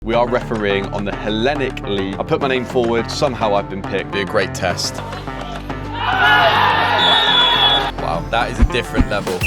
We are refereeing on the Hellenic League. I put my name forward, somehow I've been picked. Be a great test. Wow, that is a different level.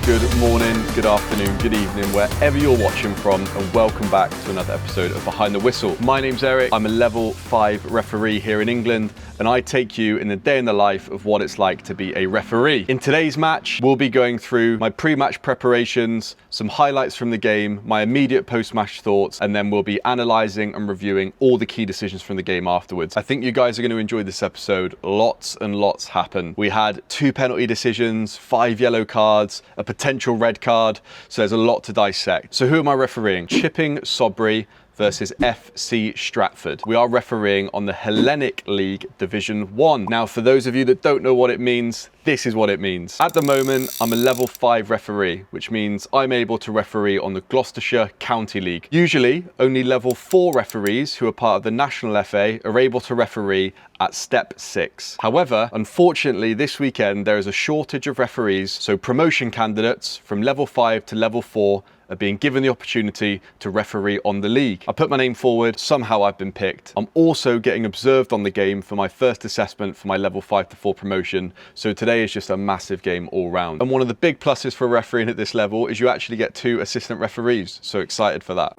Good morning, good afternoon, good evening, wherever you're watching from, and welcome back to another episode of Behind the Whistle. My name's Eric, I'm a level 5 referee here in England, and I take you in the day in the life of what it's like to be a referee. In today's match, we'll be going through my pre-match preparations, some highlights from the game, my immediate post-match thoughts, and then we'll be analysing and reviewing all the key decisions from the game afterwards. I think you guys are going to enjoy this episode. Lots and lots happened. We had 2 penalty decisions, 5 yellow cards, a potential red card, so there's a lot to dissect. So who am I refereeing? Chipping Sodbury versus FC Stratford. We are refereeing on the Hellenic League Division 1. Now, for those of you that don't know what it means, this is what it means. At the moment, I'm a level 5 referee, which means I'm able to referee on the Gloucestershire County League. Usually, only level 4 referees who are part of the National FA are able to referee at step 6. However, unfortunately, this weekend, there is a shortage of referees, so promotion candidates from level 5 to level 4 are being given the opportunity to referee on the league. I put my name forward, somehow I've been picked. I'm also getting observed on the game for my first assessment for my level 5 to 4 promotion, so today is just a massive game all round. And one of the big pluses for refereeing at this level is you actually get 2 assistant referees, so excited for that.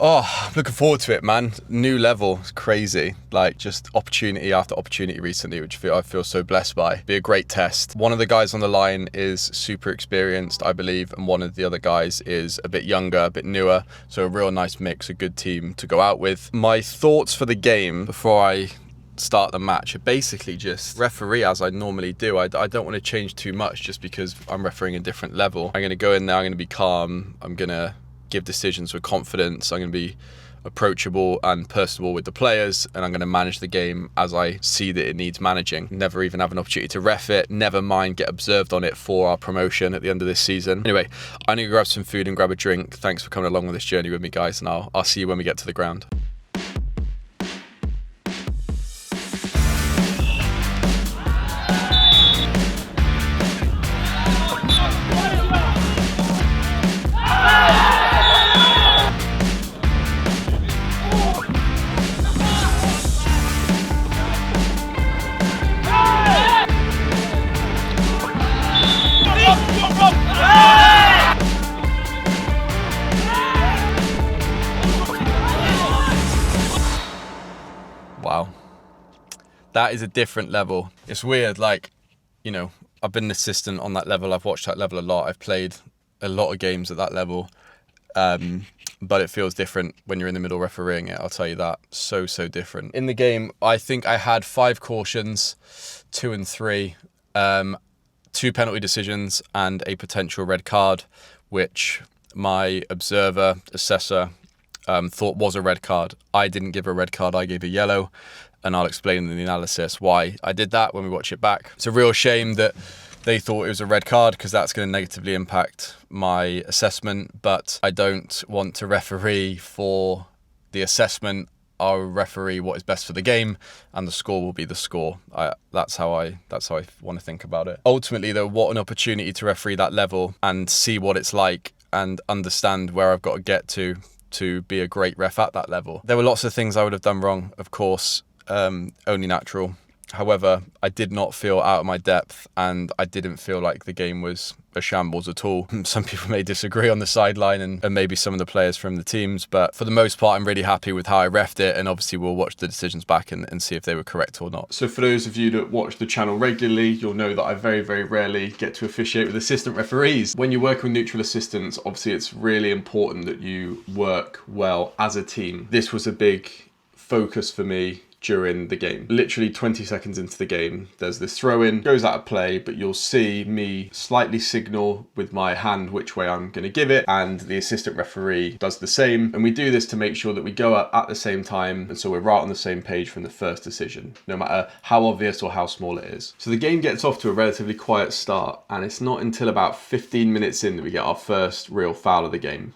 Oh, I'm looking forward to it, man. New level, it's crazy. Like, just opportunity after opportunity recently, which I feel so blessed by. Be a great test. One of the guys on the line is super experienced, I believe, and one of the other guys is a bit younger, a bit newer. So a real nice mix, a good team to go out with. My thoughts for the game before I start the match are basically just referee as I normally do. I don't want to change too much just because I'm refereeing a different level. I'm going to go in there, I'm going to be calm, I'm going to give decisions with confidence, I'm going to be approachable and personable with the players, and I'm going to manage the game as I see that it needs managing. Never even have an opportunity to ref it, never mind get observed on it for our promotion at the end of this season. Anyway, I need to grab some food and grab a drink. Thanks for coming along on this journey with me, guys, and I'll see you when we get to the ground. Wow, that is a different level. It's weird, like, you know, I've been an assistant on that level, I've watched that level a lot, I've played a lot of games at that level, but it feels different when you're in the middle refereeing it, I'll tell you that. So different. In the game, I think I had 5 cautions, 2 and 3, 2 penalty decisions and a potential red card, which my observer, assessor, thought was a red card. I didn't give a red card, I gave a yellow, and I'll explain in the analysis why I did that when we watch it back. It's a real shame that they thought it was a red card because that's going to negatively impact my assessment, but I don't want to referee for the assessment. I'll referee what is best for the game, and the score will be the score. That's how I want to think about it. Ultimately though, what an opportunity to referee that level and see what it's like and understand where I've got to get to be a great ref at that level. There were lots of things I would have done wrong, of course, only natural. However, I did not feel out of my depth, and I didn't feel like the game was a shambles at all. Some people may disagree on the sideline and maybe some of the players from the teams, but for the most part, I'm really happy with how I refed it, and obviously we'll watch the decisions back and see if they were correct or not. So for those of you that watch the channel regularly, you'll know that I very, very rarely get to officiate with assistant referees. When you're working with neutral assistants, obviously it's really important that you work well as a team. This was a big focus for me during the game. Literally 20 seconds into the game, there's this throw-in, goes out of play, but you'll see me slightly signal with my hand which way I'm going to give it, and the assistant referee does the same. And we do this to make sure that we go up at the same time, and so we're right on the same page from the first decision, no matter how obvious or how small it is. So the game gets off to a relatively quiet start, and it's not until about 15 minutes in that we get our first real foul of the game.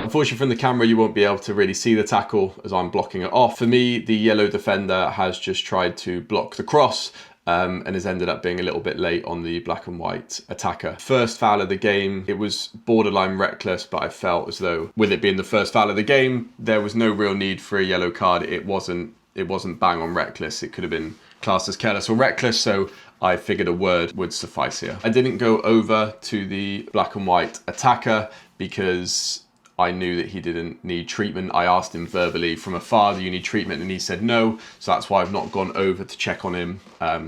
Unfortunately from the camera you won't be able to really see the tackle as I'm blocking it off. For me, the yellow defender has just tried to block the cross and has ended up being a little bit late on the black and white attacker. First foul of the game, it was borderline reckless, but I felt as though with it being the first foul of the game, there was no real need for a yellow card. It wasn't bang on reckless. It could have been classed as careless or reckless, so I figured a word would suffice here. I didn't go over to the black and white attacker because I knew that he didn't need treatment. I asked him verbally from afar, do you need treatment? And he said no. So that's why I've not gone over to check on him,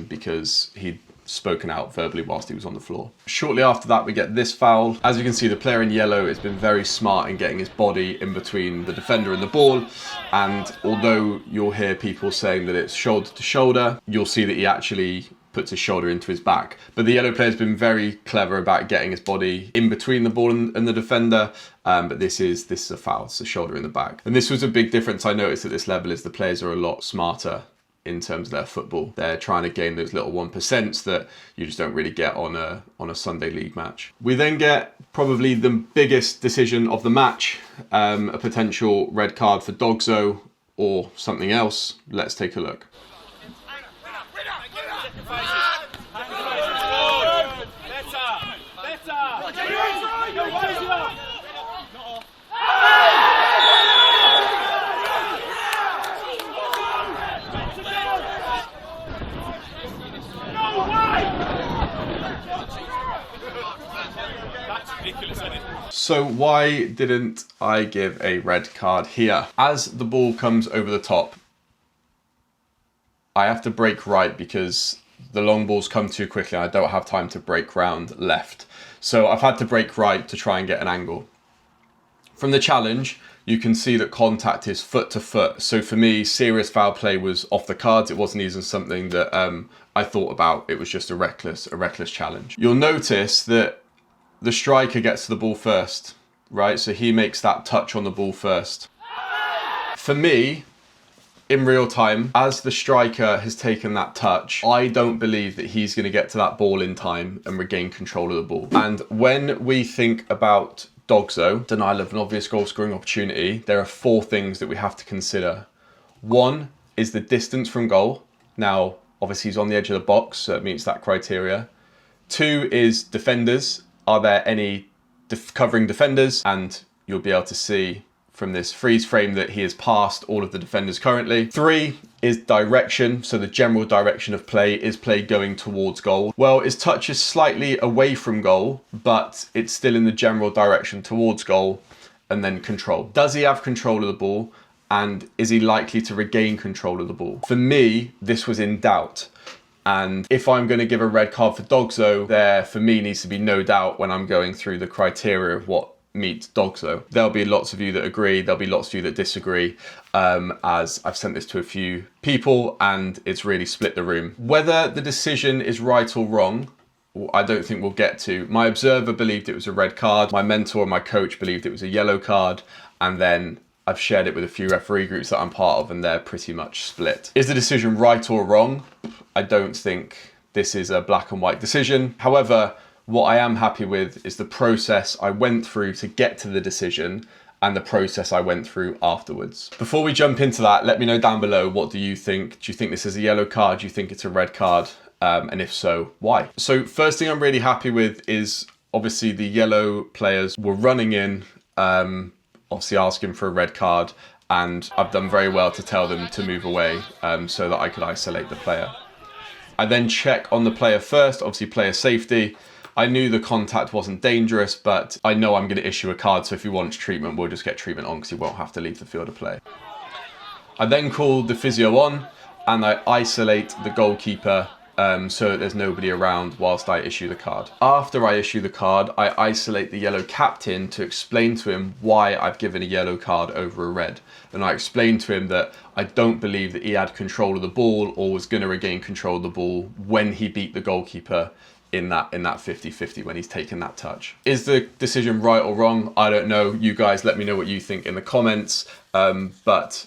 because he'd spoken out verbally whilst he was on the floor. Shortly after that, we get this foul. As you can see, the player in yellow has been very smart in getting his body in between the defender and the ball. And although you'll hear people saying that it's shoulder to shoulder, you'll see that he actually puts his shoulder into his back. But the yellow player's been very clever about getting his body in between the ball and the defender. But this is a foul. It's a shoulder in the back. And this was a big difference I noticed at this level, is the players are a lot smarter in terms of their football. They're trying to gain those little 1% that you just don't really get on a Sunday league match. We then get probably the biggest decision of the match, a potential red card for Dogzo or something else. Let's take a look. So why didn't I give a red card here? As the ball comes over the top, I have to break right because the long balls come too quickly and I don't have time to break round left. So I've had to break right to try and get an angle. From the challenge, you can see that contact is foot to foot. So for me, serious foul play was off the cards. It wasn't even something that I thought about. It was just a reckless challenge. You'll notice that the striker gets to the ball first, right? So he makes that touch on the ball first. For me, in real time, as the striker has taken that touch, I don't believe that he's going to get to that ball in time and regain control of the ball. And when we think about Dogzo, denial of an obvious goal scoring opportunity, there are 4 things that we have to consider. 1 is the distance from goal. Now, obviously he's on the edge of the box, so it meets that criteria. 2 is defenders. Are there any covering defenders? And you'll be able to see from this freeze frame that he has passed all of the defenders currently. 3 is direction, so the general direction of play. Is play going towards goal? Well, his touch is slightly away from goal, but it's still in the general direction towards goal. And then control. Does he have control of the ball? And is he likely to regain control of the ball? For me, this was in doubt. And if I'm going to give a red card for Dogzo, there for me needs to be no doubt when I'm going through the criteria of what meets Dogzo. There'll be lots of you that agree, there'll be lots of you that disagree, as I've sent this to a few people and it's really split the room. Whether the decision is right or wrong, I don't think we'll get to. My observer believed it was a red card, my mentor and my coach believed it was a yellow card, and then I've shared it with a few referee groups that I'm part of and they're pretty much split. Is the decision right or wrong? I don't think this is a black and white decision. However, what I am happy with is the process I went through to get to the decision and the process I went through afterwards. Before we jump into that, let me know down below, what do you think? Do you think this is a yellow card? Do you think it's a red card? And if so, why? So first thing I'm really happy with is obviously the yellow players were running in, obviously asking for a red card, and I've done very well to tell them to move away so that I could isolate the player. I then check on the player first, obviously player safety. I knew the contact wasn't dangerous, but I know I'm going to issue a card, so if he wants treatment, we'll just get treatment on because he won't have to leave the field of play. I then call the physio on and I isolate the goalkeeper so that there's nobody around whilst I issue the card. After I issue the card, I isolate the yellow captain to explain to him why I've given a yellow card over a red. And I explained to him that I don't believe that he had control of the ball or was going to regain control of the ball when he beat the goalkeeper in that 50-50 when he's taken that touch. Is the decision right or wrong? I don't know. You guys let me know what you think in the comments. But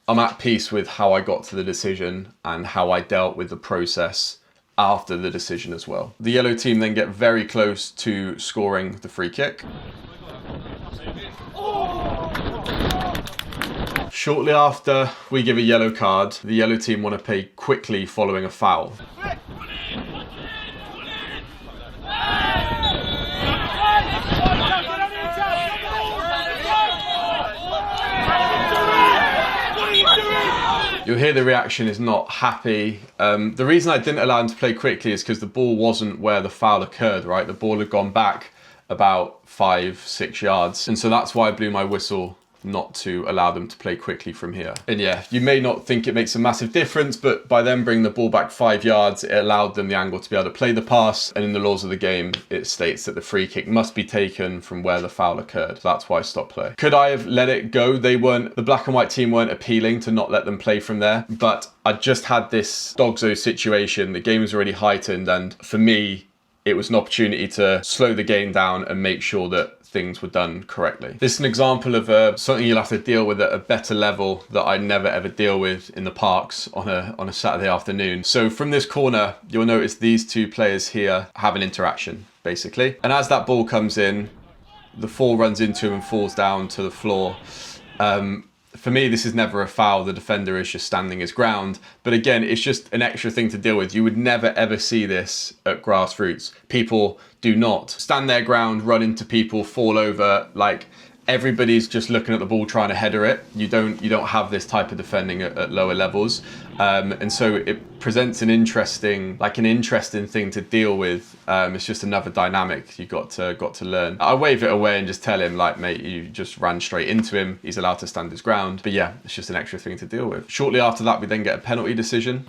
I'm at peace with how I got to the decision and how I dealt with the process after the decision as well. The yellow team then get very close to scoring the free kick. Shortly after we give a yellow card, the yellow team want to play quickly following a foul. You'll hear the reaction is not happy. The reason I didn't allow him to play quickly is because the ball wasn't where the foul occurred, right? The ball had gone back about 5-6 yards. And so that's why I blew my whistle not to allow them to play quickly from here. And yeah, you may not think it makes a massive difference, but by them bringing the ball back 5 yards, it allowed them the angle to be able to play the pass. And in the laws of the game, it states that the free kick must be taken from where the foul occurred. That's why I stopped play. Could I have let it go? The black and white team weren't appealing to not let them play from there, but I just had this dogzo situation. The game was already heightened, and for me, it was an opportunity to slow the game down and make sure that things were done correctly. This is an example of something you'll have to deal with at a better level that I never ever deal with in the parks on a Saturday afternoon. So from this corner, you'll notice these two players here have an interaction, basically. And as that ball comes in, the ball runs into him and falls down to the floor. For me, this is never a foul. The defender is just standing his ground. But again, it's just an extra thing to deal with. You would never, ever see this at grassroots. People do not stand their ground, run into people, fall over. Like, everybody's just looking at the ball, trying to header it. You don't have this type of defending at lower levels. And so it presents an interesting thing to deal with. It's just another dynamic you got to learn. I wave it away and just tell him, like, mate, you just ran straight into him. He's allowed to stand his ground. But yeah, it's just an extra thing to deal with. Shortly after that, we then get a penalty decision.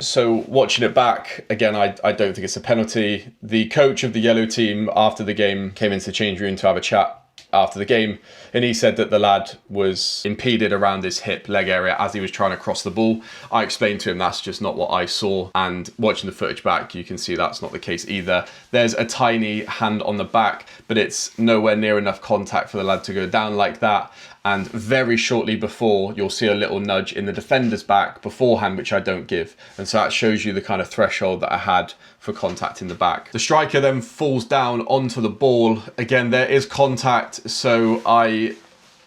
So watching it back, again, I don't think it's a penalty. The coach of the yellow team after the game came into the change room to have a chat after the game, and he said that the lad was impeded around his hip leg area as he was trying to cross the ball. I explained to him that's just not what I saw, and watching the footage back, you can see that's not the case either. There's a tiny hand on the back, but it's nowhere near enough contact for the lad to go down like that. And very shortly before, you'll see a little nudge in the defender's back beforehand, which I don't give. And so that shows you the kind of threshold that I had for contact in the back. The striker then falls down onto the ball. Again, there is contact, so I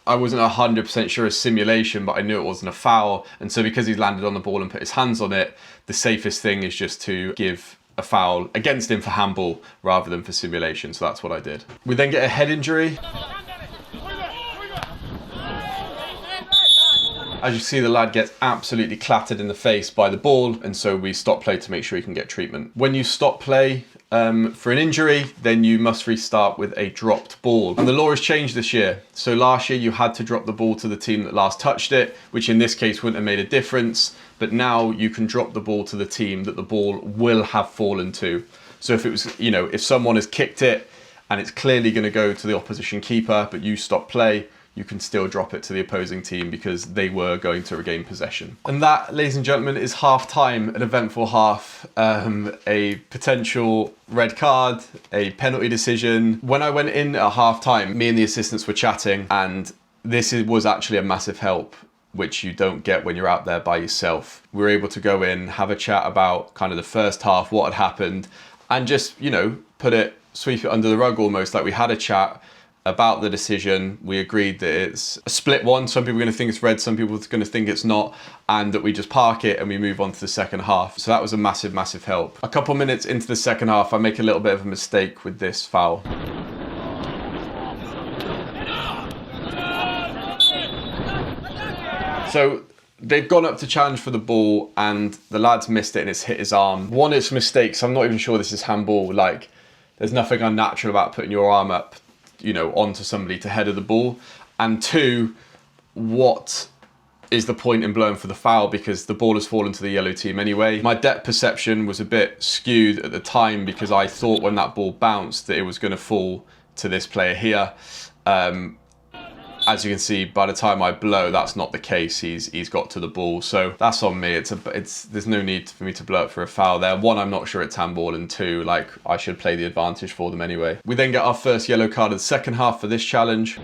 wasn't 100% sure it's simulation, but I knew it wasn't a foul. And so because he's landed on the ball and put his hands on it, the safest thing is just to give a foul against him for handball rather than for simulation. So that's what I did. We then get a head injury. As you see, the lad gets absolutely clattered in the face by the ball, and so we stop play to make sure he can get treatment. When you stop play for an injury, then you must restart with a dropped ball. And the law has changed this year. So last year you had to drop the ball to the team that last touched it, which in this case wouldn't have made a difference. But now you can drop the ball to the team that the ball will have fallen to. So if it was, if someone has kicked it and it's clearly going to go to the opposition keeper, but you stop play, you can still drop it to the opposing team because they were going to regain possession. And that, ladies and gentlemen, is half time, an eventful half, a potential red card, a penalty decision. When I went in at half time, me and the assistants were chatting, and this was actually a massive help, which you don't get when you're out there by yourself. We were able to go in, have a chat about kind of the first half, what had happened, and just, sweep it under the rug almost. Like, we had a chat about the decision. We agreed that it's a split one. Some people are going to think it's red, some people are going to think it's not, and that we just park it and we move on to the second half. So that was a massive, massive help. A couple minutes into the second half, I make a little bit of a mistake with this foul. So they've gone up to challenge for the ball and the lad's missed it and it's hit his arm. One, it's mistakes. I'm not even sure this is handball. Like, there's nothing unnatural about putting your arm up, onto somebody to header the ball. And two, what is the point in blowing for the foul, because the ball has fallen to the yellow team anyway. My depth perception was a bit skewed at the time because I thought when that ball bounced that it was going to fall to this player here. As you can see, by the time I blow, that's not the case. He's got to the ball, so that's on me. There's no need for me to blow up for a foul there. One, I'm not sure it's handball, and two, I should play the advantage for them anyway. We then get our first yellow card of the second half for this challenge.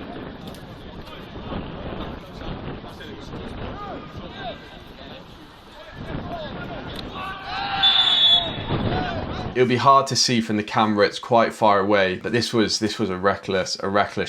It'll be hard to see from the camera, it's quite far away, but this was a reckless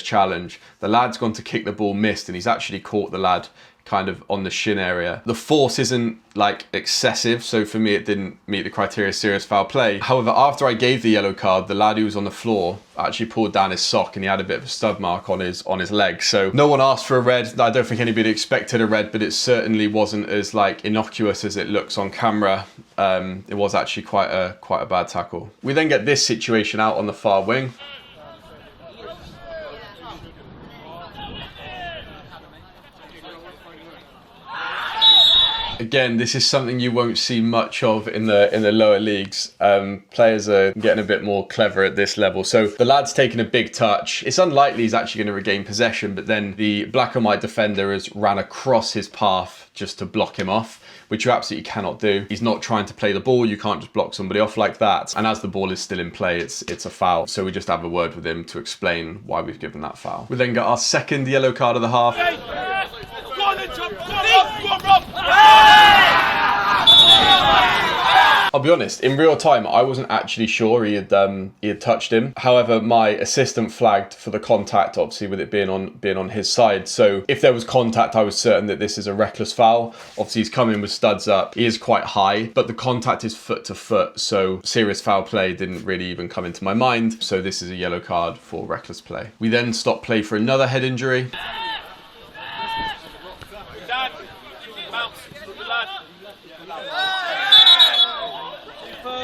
challenge. The lad's gone to kick the ball, missed, and he's actually caught the lad kind of on the shin area. The force isn't like excessive, so for me it didn't meet the criteria of serious foul play. However, after I gave the yellow card, the lad who was on the floor actually pulled down his sock and he had a bit of a stub mark on his leg. So no one asked for a red. I don't think anybody expected a red, but it certainly wasn't as like innocuous as it looks on camera. It was actually quite a bad tackle. We then get this situation out on the far wing. Again, this is something you won't see much of in the lower leagues. Players are getting a bit more clever at this level. So the lad's taking a big touch. It's unlikely he's actually going to regain possession, but then the black and white defender has ran across his path just to block him off, which you absolutely cannot do. He's not trying to play the ball. You can't just block somebody off like that. And as the ball is still in play, it's a foul. So we just have a word with him to explain why we've given that foul. We then get our second yellow card of the half. I'll be honest, in real time, I wasn't actually sure he had touched him. However, my assistant flagged for the contact, obviously with it being on his side. So if there was contact, I was certain that this is a reckless foul. Obviously, he's coming with studs up. He is quite high, but the contact is foot to foot. So serious foul play didn't really even come into my mind. So this is a yellow card for reckless play. We then stop play for another head injury.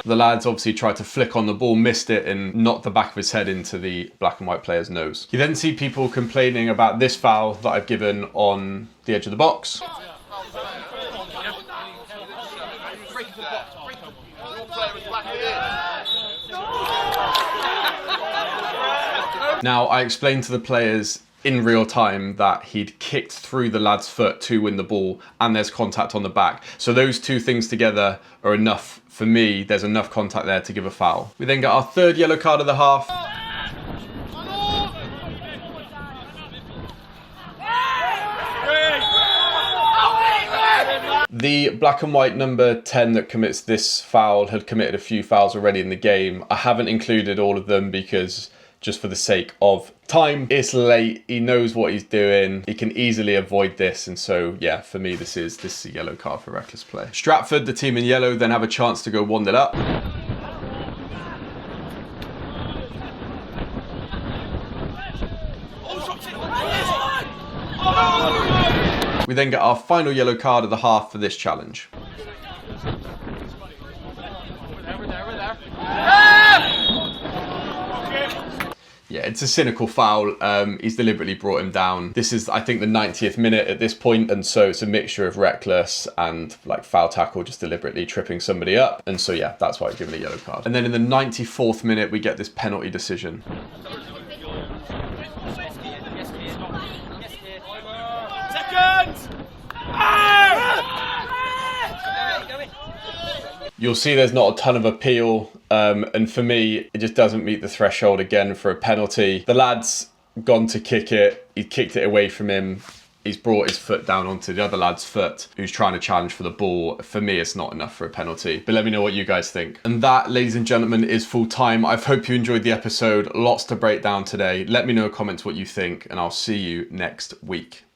The lads obviously tried to flick on the ball, missed it, and knocked the back of his head into the black and white player's nose. You then see people complaining about this foul that I've given on the edge of the box. Now, I explained to the players in real time that he'd kicked through the lad's foot to win the ball, and there's contact on the back. So those two things together are enough for me. There's enough contact there to give a foul. We then get our third yellow card of the half. The black and white number 10 that commits this foul had committed a few fouls already in the game. I haven't included all of them because just for the sake of time. It's late, he knows what he's doing, he can easily avoid this, and so yeah, for me this is a yellow card for reckless play. Stratford, the team in yellow, then have a chance to go 1-0 up. We then get our final yellow card of the half for this challenge. Yeah, it's a cynical foul. He's deliberately brought him down. This is, I think, the 90th minute at this point, and so it's a mixture of reckless and like foul tackle, just deliberately tripping somebody up. And so yeah, that's why I've given a yellow card. And then in the 94th minute, we get this penalty decision. You'll see there's not a ton of appeal, and for me, it just doesn't meet the threshold again for a penalty. The lad's gone to kick it, he kicked it away from him, he's brought his foot down onto the other lad's foot who's trying to challenge for the ball. For me, it's not enough for a penalty, but let me know what you guys think. And that, ladies and gentlemen, is full time. I hope you enjoyed the episode. Lots to break down today. Let me know in comments what you think, and I'll see you next week.